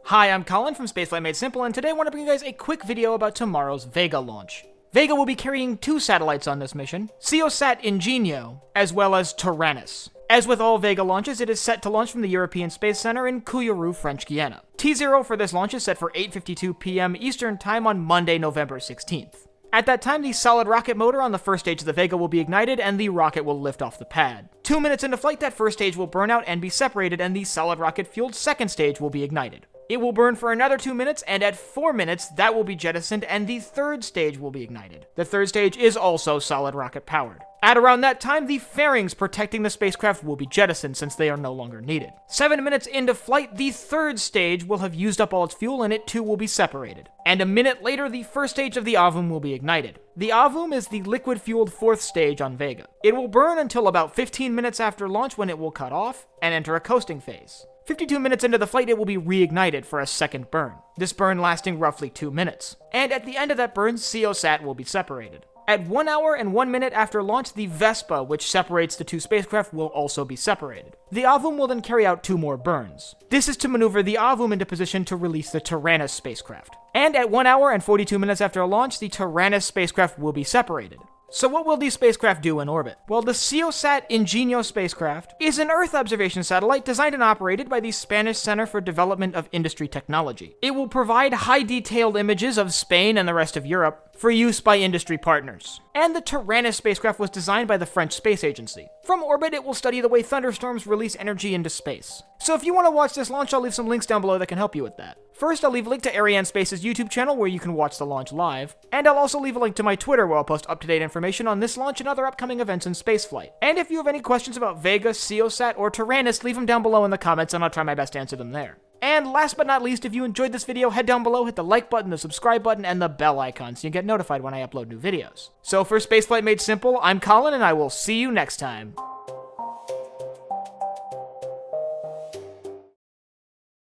Hi, I'm Colin from Spaceflight Made Simple, and today I want to bring you guys a quick video about tomorrow's Vega launch. Vega will be carrying 2 satellites on this mission, SEOSat-Ingenio, as well as Taranis. As with all Vega launches, it is set to launch from the European Space Center in Couilleurou, French Guiana. T0 for this launch is set for 8:52 p.m. Eastern Time on Monday, November 16th. At that time, the solid rocket motor on the first stage of the Vega will be ignited and the rocket will lift off the pad. 2 minutes into flight, that first stage will burn out and be separated, and the solid rocket-fueled second stage will be ignited. It will burn for another 2 minutes, and at 4 minutes, that will be jettisoned, and the third stage will be ignited. The third stage is also solid rocket powered. At around that time, the fairings protecting the spacecraft will be jettisoned since they are no longer needed. 7 minutes into flight, the third stage will have used up all its fuel and it too will be separated. And a minute later, the first stage of the Avum will be ignited. The Avum is the liquid-fueled fourth stage on Vega. It will burn until about 15 minutes after launch when it will cut off and enter a coasting phase. 52 minutes into the flight, it will be reignited for a second burn, this burn lasting roughly 2 minutes. And at the end of that burn, SEOSat will be separated. At 1 hour and 1 minute after launch, the Vespa, which separates the 2 spacecraft, will also be separated. The Avum will then carry out 2 more burns. This is to maneuver the Avum into position to release the Taranis spacecraft. And at 1 hour and 42 minutes after launch, the Taranis spacecraft will be separated. So what will these spacecraft do in orbit? Well, the SEOSat-Ingenio spacecraft is an Earth observation satellite designed and operated by the Spanish Center for Development of Industry Technology. It will provide high-detailed images of Spain and the rest of Europe for use by industry partners. And the Taranis spacecraft was designed by the French Space Agency. From orbit, it will study the way thunderstorms release energy into space. So if you want to watch this launch, I'll leave some links down below that can help you with that. First, I'll leave a link to Arianespace's YouTube channel where you can watch the launch live, and I'll also leave a link to my Twitter where I'll post up-to-date information on this launch and other upcoming events in spaceflight. And if you have any questions about Vega, SEOSat, or Taranis, leave them down below in the comments and I'll try my best to answer them there. And last but not least, if you enjoyed this video, head down below, hit the like button, the subscribe button, and the bell icon so you get notified when I upload new videos. So for Spaceflight Made Simple, I'm Colin, and I will see you next time.